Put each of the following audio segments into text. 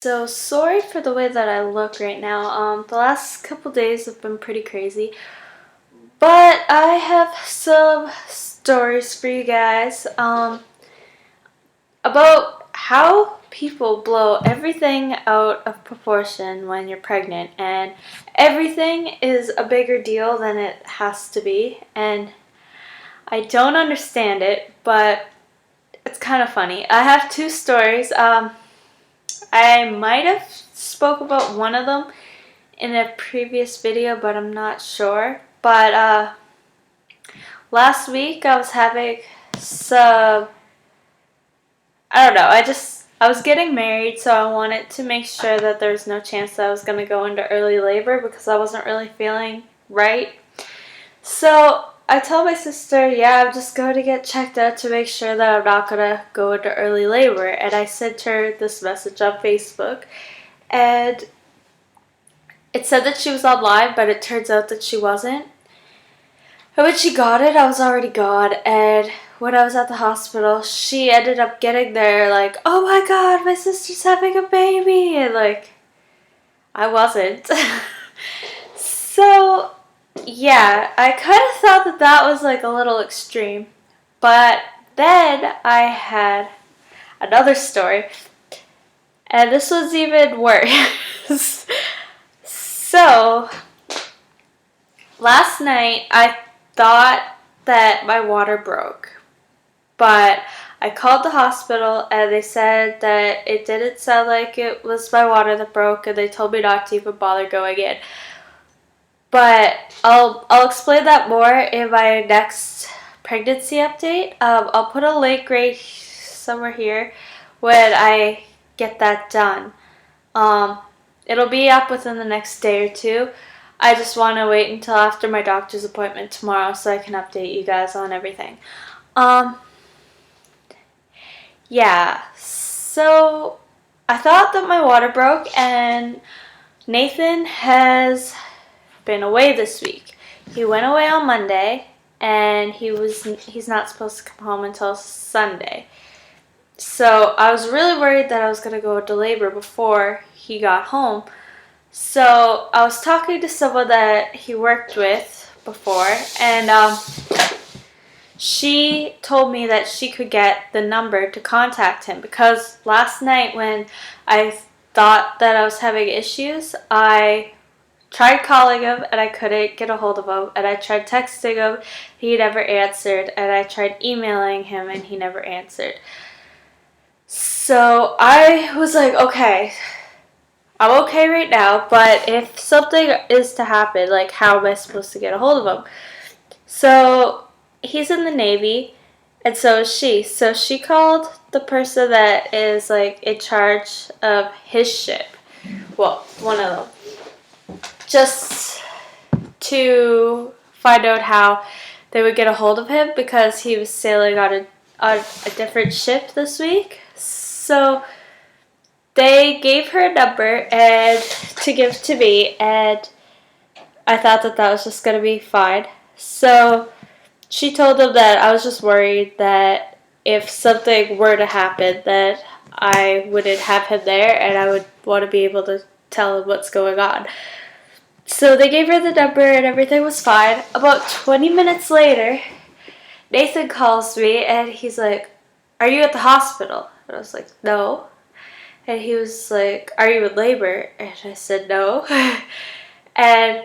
So sorry for the way that I look right now. The last couple days have been pretty crazy, but I have some stories for you guys about how people blow everything out of proportion when you're pregnant, and everything is a bigger deal than it has to be, and I don't understand it, but it's kind of funny. I have two stories. I might have spoke about one of them in a previous video, but I'm not sure. But last week I was having some, I don't know, I was getting married, so I wanted to make sure that there was no chance that I was going to go into early labor because I wasn't really feeling right. So I told my sister, yeah, I'm just going to get checked out to make sure that I'm not going to go into early labor. And I sent her this message on Facebook, and it said that she was on live, but it turns out that she wasn't. And when she got it, I was already gone. And when I was at the hospital, she ended up getting there like, oh my god, my sister's having a baby. And like, I wasn't. So, yeah, I kind of thought that that was like a little extreme. But then I had another story. And this was even worse. So, last night I thought that my water broke, but I called the hospital and they said that it didn't sound like it was my water that broke, and they told me not to even bother going in. But I'll explain that more in my next pregnancy update. I'll put a link right somewhere here when I get that done. Um, It'll be up within the next day or two. I just want to wait until after my doctor's appointment tomorrow so I can update you guys on everything. Um, yeah, so I thought that my water broke, and Nathan has been away this week. He went away on Monday, and he's not supposed to come home until Sunday. So I was really worried that I was going to go into labor before he got home. So I was talking to someone that he worked with before, and she told me that she could get the number to contact him, because last night when I thought that I was having issues, I tried calling him and I couldn't get a hold of him, and I tried texting him, he never answered, and I tried emailing him and he never answered. So I was like, okay, I'm okay right now, but if something is to happen, like, how am I supposed to get a hold of him? So he's in the Navy, and so is she. So she called the person that is like in charge of his ship. Well, one of them. Just to find out how they would get a hold of him, because he was sailing on a different ship this week. So they gave her a number and to give to me, and I thought that that was just going to be fine. So she told them that I was just worried that if something were to happen, that I wouldn't have him there, and I would want to be able to tell him what's going on. So they gave her the number and everything was fine. About 20 minutes later, Nathan calls me and he's like, are you at the hospital? And I was like, no. And he was like, are you in labor? And I said, no. And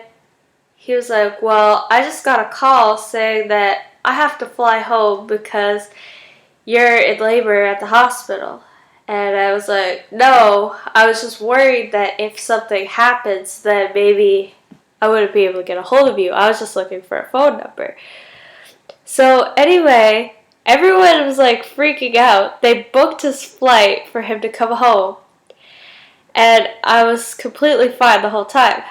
he was like, well, I just got a call saying that I have to fly home because you're in labor at the hospital. And I was like, no, I was just worried that if something happens, then maybe I wouldn't be able to get a hold of you. I was just looking for a phone number. So anyway, everyone was like freaking out. They booked his flight for him to come home. And I was completely fine the whole time.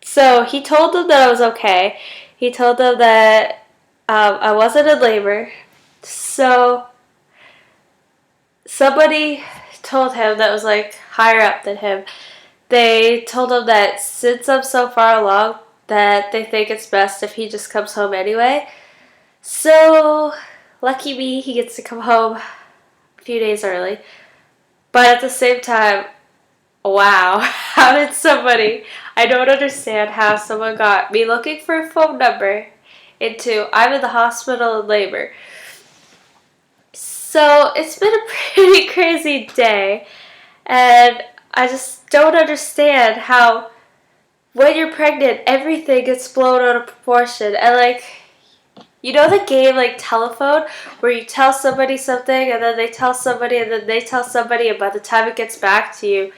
So he told them that I was okay. He told them that I wasn't in labor. So somebody told him that was like higher up than him. They told him that since I'm so far along, that they think it's best if he just comes home anyway. So lucky me, he gets to come home a few days early. But at the same time, wow, how did somebody, I don't understand how someone got me looking for a phone number into I'm in the hospital in labor. So it's been a pretty crazy day, and I just don't understand how when you're pregnant, everything gets blown out of proportion. And like, you know the game like telephone where you tell somebody something and then they tell somebody and then they tell somebody, and by the time it gets back to you,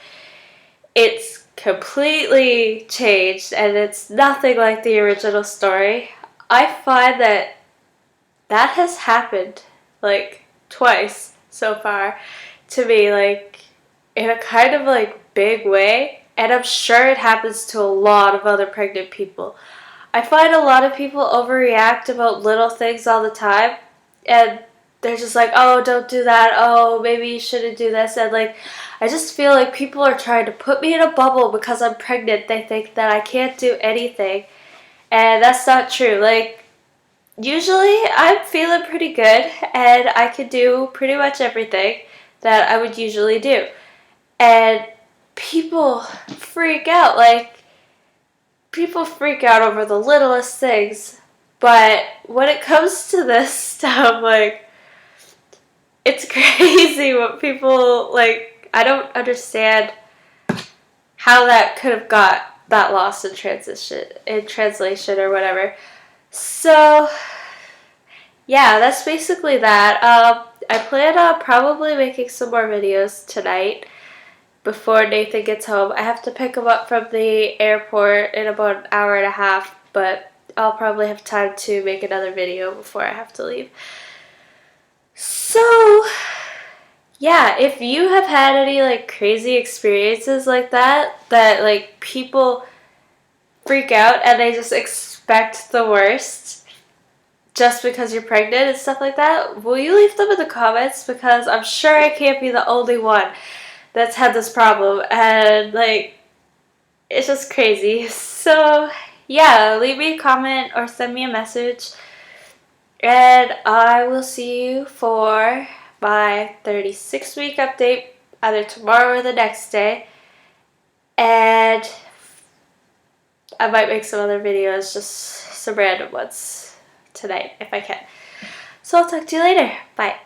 it's completely changed and it's nothing like the original story. I find that that has happened like twice so far to me, like in a kind of like big way, and I'm sure it happens to a lot of other pregnant people. I find a lot of people overreact about little things all the time, and they're just like, oh, don't do that, oh, maybe you shouldn't do this, and like, I just feel like people are trying to put me in a bubble because I'm pregnant. They think that I can't do anything, and that's not true. Like, usually I'm feeling pretty good, and I could do pretty much everything that I would usually do. And people freak out, like, people freak out over the littlest things, but when it comes to this stuff, like, it's crazy what people, like, I don't understand how that could have got that lost in translation or whatever. So, yeah, that's basically that. I plan on probably making some more videos tonight before Nathan gets home. I have to pick him up from the airport in about an hour and a half, but I'll probably have time to make another video before I have to leave. So, yeah, if you have had any like crazy experiences like that like people freak out and they just expect the worst just because you're pregnant and stuff like that, will you leave them in the comments? Because I'm sure I can't be the only one that's had this problem, and like, it's just crazy. So yeah, leave me a comment or send me a message, and I will see you for my 36-week update either tomorrow or the next day. And I might make some other videos, just some random ones tonight if I can. So I'll talk to you later. Bye.